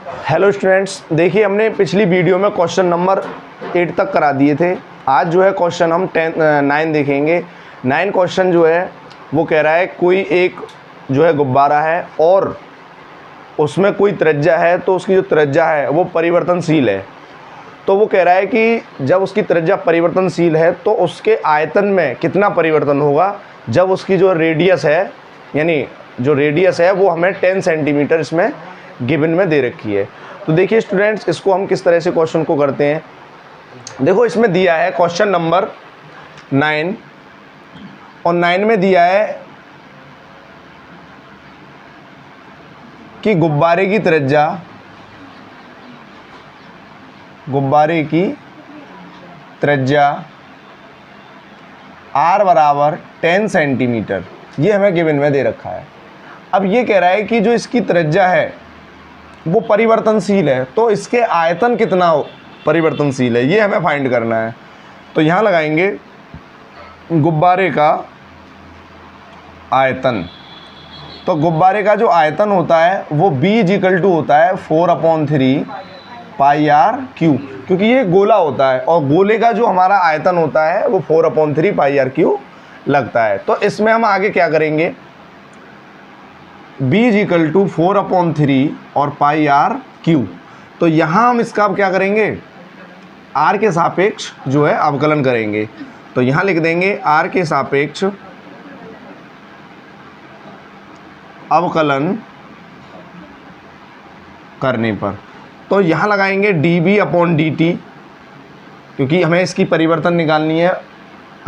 Hello students, देखिए हमने पिछली वीडियो में क्वेश्चन नंबर 8 तक करा दिए थे। आज जो है क्वेश्चन हम 9 देखेंगे। 9 क्वेश्चन जो है वो कह रहा है कोई एक जो है गुब्बारा है और उसमें कोई त्रिज्या है, तो उसकी जो त्रिज्या है वो परिवर्तनशील है। तो वो कह रहा है कि जब उसकी त्रिज्या परिवर्तनशील है तो उसके आयतन में कितना परिवर्तन होगा जब उसकी जो रेडियस है, यानी जो रेडियस है वो हमें 10 सेंटीमीटर इसमें गिवन में दे रखी है। तो देखिए स्टूडेंट्स, इसको हम किस तरह से क्वेश्चन को करते हैं। देखो इसमें दिया है क्वेश्चन नंबर 9 और 9 में दिया है कि गुब्बारे की त्रिज्या r बराबर 10 सेंटीमीटर, ये हमें गिवन में दे रखा है। अब ये कह रहा है कि जो इसकी त्रिज्या है वो परिवर्तनशील है, तो इसके आयतन कितना परिवर्तनशील है ये हमें फाइंड करना है। तो यहाँ लगाएंगे गुब्बारे का आयतन। तो गुब्बारे का जो आयतन होता है वो B होता है 4/3 पाई r क्यू, क्योंकि ये गोला होता है और गोले का जो हमारा आयतन होता है वो 4/3 पाई r क्यू लगता है। तो इसमें हम आगे क्या करेंगे, B 4/3 और पाई r क्यू। तो यहाँ हम इसका अब क्या करेंगे, r के सापेक्ष जो है अवकलन करेंगे। तो यहाँ लिख देंगे r के सापेक्ष अवकलन करने पर। तो यहाँ लगाएंगे dB/dt, क्योंकि हमें इसकी परिवर्तन निकालनी है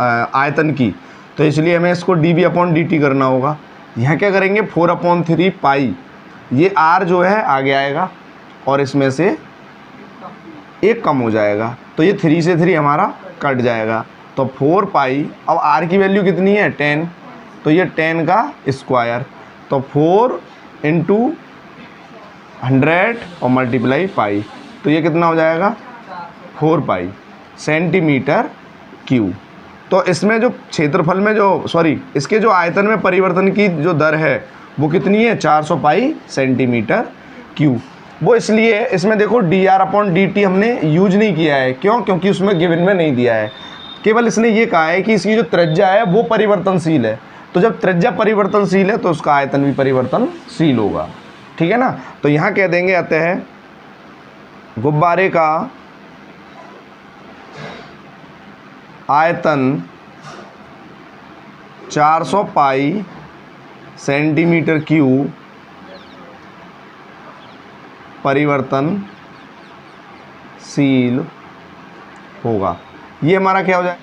आयतन की, तो इसलिए हमें इसको dB/dt करना होगा। यहाँ क्या करेंगे 4/3 पाई, ये r जो है आगे आएगा और इसमें से 1 कम हो जाएगा, तो ये 3 से 3 हमारा कट जाएगा। तो 4 पाई, अब r की वैल्यू कितनी है 10, तो ये 10 का स्क्वायर, तो 4 × 100 और मल्टीप्लाई पाई, तो ये कितना हो जाएगा 4 पाई सेंटीमीटर क्यूब। तो इसमें जो क्षेत्रफल में इसके जो आयतन में परिवर्तन की जो दर है वो कितनी है 400 पाई सेंटीमीटर क्यूब। वो इसलिए इसमें देखो dr/dt हमने यूज नहीं किया है, क्यों? क्योंकि उसमें गिवन में नहीं दिया है। केवल इसने ये कहा है कि इसकी जो त्रिज्या है वो परिवर्तनशील है, तो जब त्रिज्या परिवर्तनशील है तो उसका आयतन भी परिवर्तनशील होगा, ठीक है ना। तो यहाँ कह देंगे अतः गुब्बारे का आयतन 400 पाई सेंटीमीटर क्यूब परिवर्तनशील होगा। ये हमारा क्या हो जाए,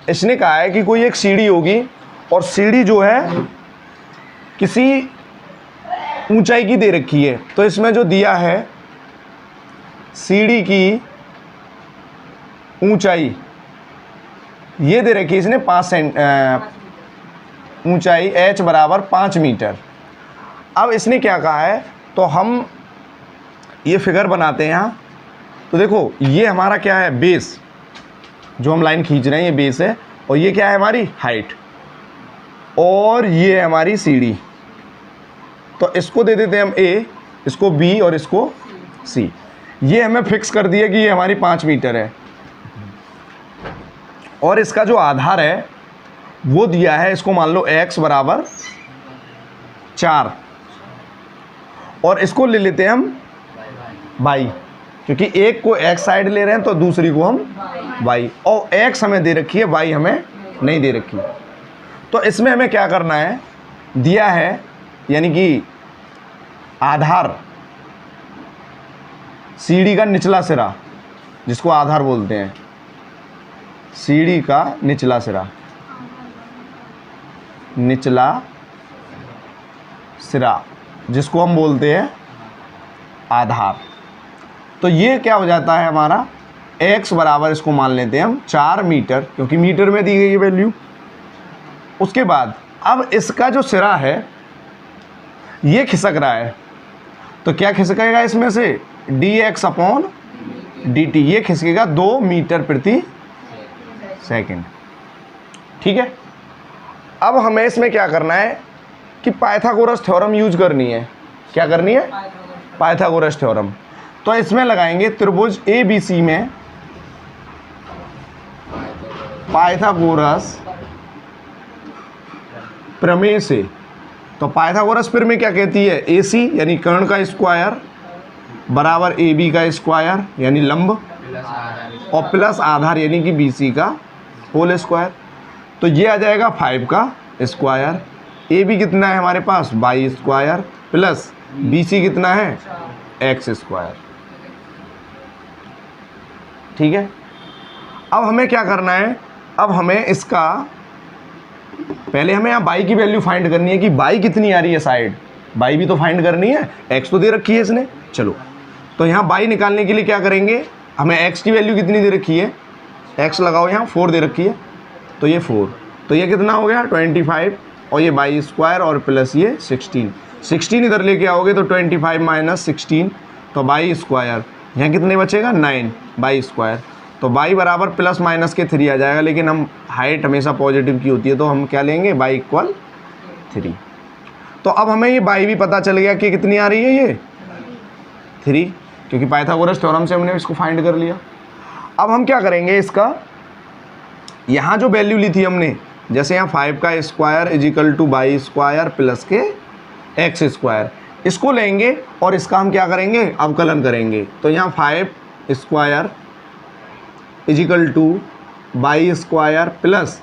इसने कहा है कि कोई एक सीढ़ी होगी और सीढ़ी जो है किसी ऊंचाई की दे रखी है। तो इसमें जो दिया है सीढ़ी की ऊंचाई ये दे रखी है इसने 5 ऊंचाई h बराबर 5 मीटर। अब इसने क्या कहा है, तो हम ये फिगर बनाते हैं यहाँ। तो देखो ये हमारा क्या है, बेस, जो हम लाइन खींच रहे हैं ये बेस है, और ये क्या है हमारी हाइट, और ये है हमारी सीढ़ी। तो इसको दे देते हैं हम A, इसको B और इसको C। ये हमें फिक्स कर दिया कि ये हमारी 5 मीटर है, और इसका जो आधार है वो दिया है, इसको मान लो x बराबर 4, और इसको ले लेते हैं हम y, क्योंकि एक को x साइड ले रहे हैं तो दूसरी को हम y, और x हमें दे रखी है, y हमें नहीं दे रखी। तो इसमें हमें क्या करना है, दिया है यानी कि आधार सीढ़ी का निचला सिरा, जिसको आधार बोलते हैं, सीढ़ी का निचला सिरा जिसको हम बोलते हैं आधार। तो ये क्या हो जाता है हमारा x बराबर, इसको मान लेते हैं हम 4 मीटर, क्योंकि मीटर में दी गई है वैल्यू। उसके बाद अब इसका जो सिरा है ये खिसक रहा है, तो क्या खिसकेगा इसमें से dx/dt, ये खिसकेगा 2 मीटर प्रति सेकंड, ठीक है। अब हमें इसमें क्या करना है कि पाइथागोरस थ्योरम यूज करनी है। क्या करनी है? Pythagoras theorem. तो इसमें लगाएंगे त्रिभुज ABC में पाइथागोरस प्रमेय से। तो पाइथागोरस प्रमेय क्या कहती है? AC यानी कर्ण का स्क्वायर बराबर AB का स्क्वायर यानी लंब, और प्लस आधार यानी कि BC का होल स्क्वायर। तो ये आ जाएगा 5 का स्क्वायर। AB कितना है हमारे पास? y स्क्वायर, प्लस BC कितना है? x square. ठीक है, अब हमें क्या करना है? अब हमें इसका पहले हमें यहाँ y की वैल्यू फाइंड करनी है कि y कितनी आ रही है साइड, y भी तो फाइंड करनी है, x तो दे रखी है इसने। चलो, तो यहाँ y निकालने के लिए क्या करेंगे? हमें x की वैल्यू कितनी दे रखी है? x लगाओ, यहाँ 4 दे रखी है, तो ये 4, तो ये कितना हो गया? 25, और ये y स्क्वायर और प्लस ये 16 इधर लेके आओगे तो 25 माइनस 16, तो y स्क्वायर। यहाँ कितने बचेगा? 9 y स्क्वायर। तो y बराबर प्लस माइनस के 3 आ जाएगा, लेकिन हम हाइट हमेशा पॉजिटिव की होती है तो हम क्या लेंगे? y equal 3। तो अब हमें ये y भी पता चल गया कि कितनी आ रही है, ये 3, क्योंकि पाइथागोरस थ्योरम से हमने इसको फाइंड कर लिया। अब हम क्या करेंगे? इसका यहाँ जो वैल्यू ली थी हमने, जैसे यहाँ 5 का square equal to y square plus k x square, इसको लेंगे और इसका हम क्या करेंगे? अवकलन करेंगे। तो यहाँ 5 square equal to y square plus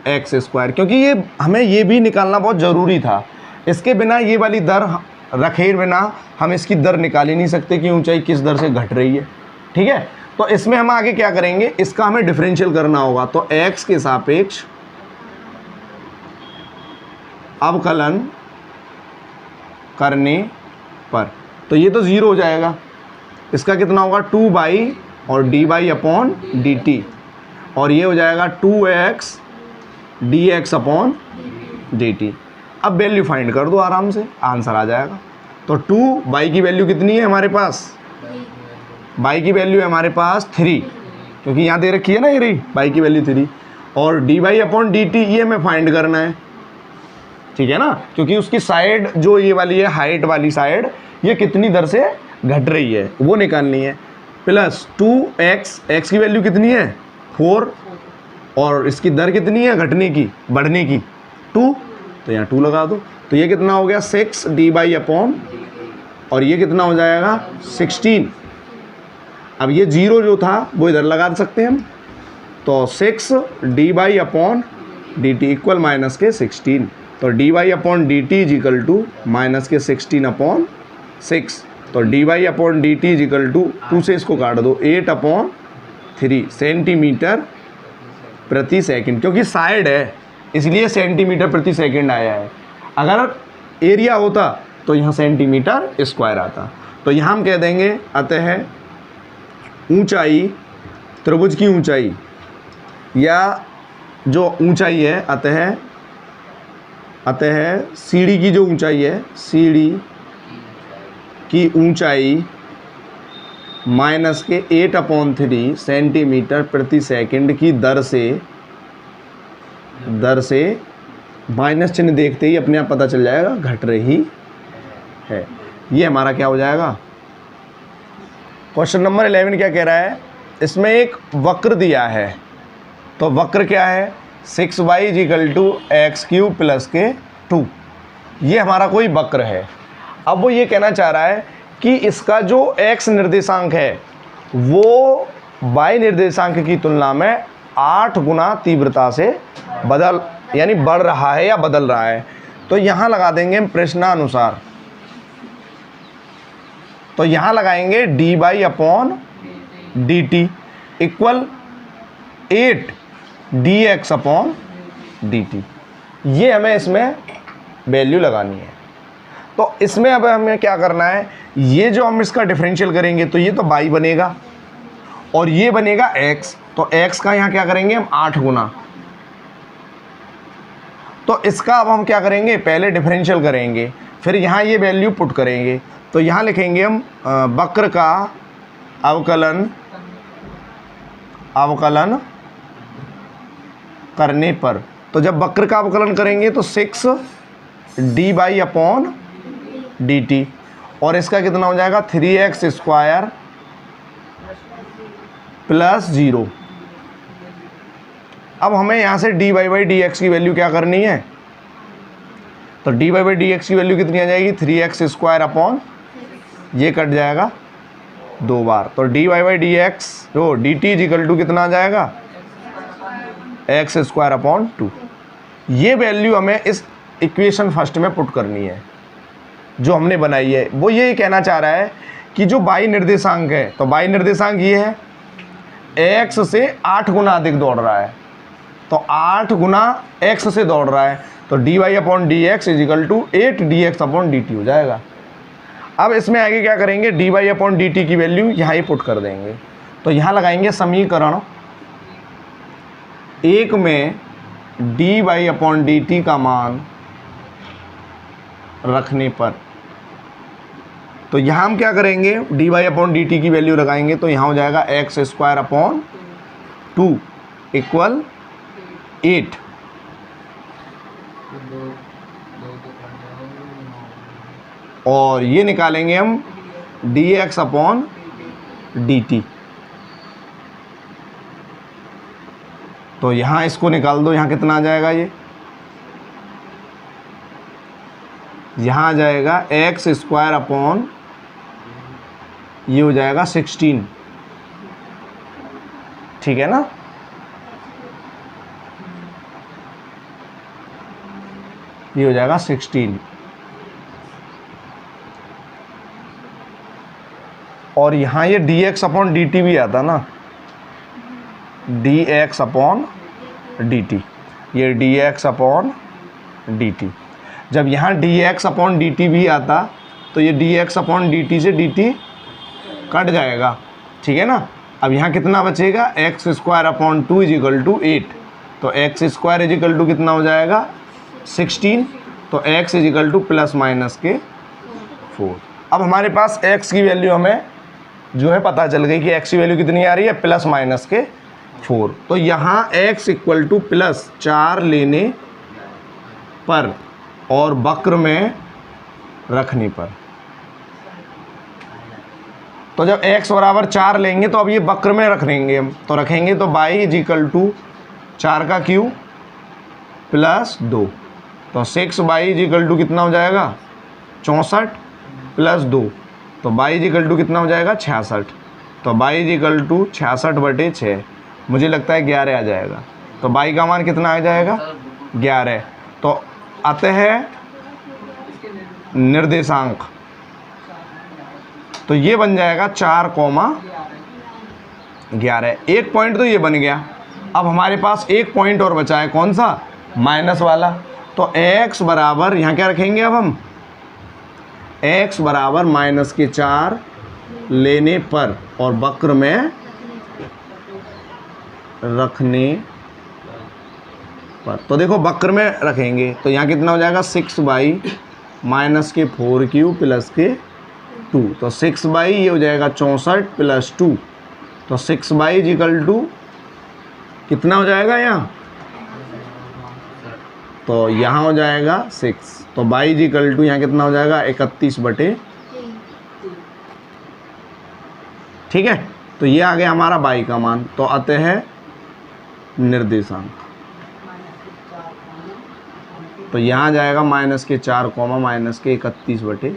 x square, क्योंकि ये हमें ये भी निकालना बहुत ज़रूरी था। इसके बिना ये वाली दर रखे बिना हम इसकी दर निकाल ही नहीं सकते कि ऊंचाई किस दर से घट रही है। ठीक है, तो इसमें हम आगे क्या करेंगे? इसका हमें डिफरेंशियल करना होगा। तो x के सापेक्ष अवकलन करने पर, तो ये तो 0 हो जाएगा। इसका कितना होगा? 2y और dy अपॉन dt, और ये हो जाएगा 2x dx अपॉन dt। अब वैल्यू फाइंड कर दो आराम से, आंसर आ जाएगा। तो 2y की वैल्यू कितनी है हमारे पास? y की वैल्यू है हमारे पास 3, क्योंकि यहाँ दे रखी है ना ये रही y की वैल्यू 3, और dy अपॉन dt ये हमें फाइंड करना है। ठीक है ना, क्योंकि उसकी साइड जो ये वाली है, हाइट वाली साइड, ये कितनी दर से घट रही है वो निकालनी है। प्लस 2x, x की वैल्यू कितनी है? 4, और इसकी दर कितनी है घटने की, बढ़ने की? 2, तो यहाँ 2 लगा दो। तो ये कितना हो गया? 6 dy अपॉन, और ये कितना हो जाएगा? 16। अब ये 0 जो था वो इधर लगा सकते हैं हम, तो 6 dy upon dt equal minus k 16। तो dy upon dt is equal to minus k 16 upon 6। तो dy upon dt is equal to 2 से इसको काट दो, 8 अपॉन 3 सेंटीमीटर प्रति सेकंड, क्योंकि साइड है इसलिए सेंटीमीटर प्रति सेकंड आया है। अगर एरिया होता तो यहाँ सेंटीमीटर स्क्वायर आता। तो यहाँ हम कह देंगे अतः ऊंचाई, त्रिभुज की ऊंचाई या जो ऊंचाई है, अतः सीढ़ी की जो ऊंचाई है, सीढ़ी की ऊंचाई माइनस के 8 अपॉन 3 सेंटीमीटर प्रति सेकंड की दर से माइनस चिन्ह देखते ही अपने आप पता चल जाएगा घट रही है। ये हमारा क्या हो जाएगा? क्वेश्चन नंबर 11 क्या कह रहा है? इसमें एक वक्र दिया है, तो वक्र क्या है? 6y इक्वल टू एक्स क्यूब प्लस के 2। ये हमारा कोई वक्र है। अब वो ये कहना चाह रहा है कि इसका जो x निर्देशांक है वो y निर्देशांक की तुलना में 8 गुना तीव्रता से यानी बढ़ रहा है या बदल रहा है। तो यहाँ लगा देंगे हम प्रश्नानुसार। तो यहाँ लगाएंगे dy upon dt equal 8 dx upon dt। ये हमें इसमें वैल्यू लगानी है। तो इसमें अब हमें क्या करना है? ये जो हम इसका डिफरेंशियल करेंगे तो ये तो y बनेगा और ये बनेगा x। तो x का यहाँ क्या करेंगे हम? 8 गुना। तो इसका अब हम क्या करेंगे? पहले डिफरेंशियल करेंगे, फिर यहाँ ये वैल्यू पुट करेंगे। तो यहाँ लिखेंगे हम वक्र का अवकलन करने पर। तो जब वक्र का अवकलन करेंगे तो 6 dy अपॉन dt, और इसका कितना हो जाएगा 3x स्क्वायर प्लस 0। अब हमें यहाँ से dy बाई डी एक्स की वैल्यू क्या करनी है, तो dy बाई डी एक्स की वैल्यू कितनी आ जाएगी 3x स्क्वायर अपॉन, ये कट जाएगा 2 बार, तो dy बाई डी एक्स जो dt इजिकल टू कितना आ जाएगा x स्क्वायर अपॉन 2। ये वैल्यू हमें इस इक्वेशन फर्स्ट में पुट करनी है जो हमने बनाई है। वो ये कहना चाह रहा है कि जो y निर्देशांक है, तो y निर्देशांक ये है x से 8 गुना अधिक दौड़ रहा है, तो 8 गुना x से दौड़ रहा है, तो dy upon D X equal to 8 dx upon dt हो जाएगा। अब इसमें आगे क्या करेंगे, dy अपॉन dt की वैल्यू यहाँ ही पुट कर देंगे। तो यहाँ लगाएंगे समीकरण 1 में dy अपॉन dt का मान रखने पर, तो यहाँ हम क्या करेंगे, dy अपॉन dt की वैल्यू लगाएंगे, तो यहाँ हो जाएगा x स्क्वायर अपॉन 2 इक्वल 8। और ये निकालेंगे हम dx अपॉन dt, तो यहाँ इसको निकाल दो, यहाँ कितना आ जाएगा, ये यहाँ आ जाएगा x स्क्वायर अपॉन, ये हो जाएगा 16, ठीक है ना। ये हो जाएगा 16, और यहाँ ये dx अपॉन dt भी आता ना, dx अपॉन dt, ये dx अपॉन dt। जब यहाँ dx अपॉन dt भी आता तो ये dx अपॉन dt से dt कट जाएगा, ठीक है ना। अब यहाँ कितना बचेगा, x square upon 2 equal to 8, तो x स्क्वायर इजिकल टू कितना हो जाएगा 16, तो x equal to plus minus k 4। अब हमारे पास x की वैल्यू हमें जो है पता चल गई कि x की वैल्यू कितनी आ रही है, प्लस माइनस के 4। तो यहाँ x इक्वल टू प्लस 4 लेने पर और वक्र में रखने पर, तो जब x बराबर 4 लेंगे तो अब ये वक्र में रख लेंगे हम, तो रखेंगे तो y इजिकल टू 4 का क्यूब प्लस 2, तो 6y इजिकल टू कितना हो जाएगा 64 प्लस 2, तो y इजिकल टू कितना हो जाएगा 66, तो y इजिकल टू 66/6, मुझे लगता है 11 आ जाएगा। तो y का मान कितना आ जाएगा 11। तो अतः निर्देशांक, तो ये बन जाएगा 4,11। एक पॉइंट तो ये बन गया। अब हमारे पास एक पॉइंट और बचा है, कौन सा, माइनस वाला। तो x बराबर यहाँ क्या रखेंगे, अब हम x बराबर माइनस के 4 लेने पर और वक्र में रखने पर, तो देखो वक्र में रखेंगे तो यहाँ कितना हो जाएगा 6y minus k 4 cube plus k 2, तो 6y ये हो जाएगा 64 प्लस 2, तो 6y इजिकल टू कितना हो जाएगा यहाँ, तो यहाँ हो जाएगा 6, तो y इजिकल टू यहाँ कितना हो जाएगा 31/, ठीक है। तो ये आ गया हमारा y का मान। तो अतः निर्देशांक, तो यहाँ जाएगा माइनस के 4 माइनस के 31/।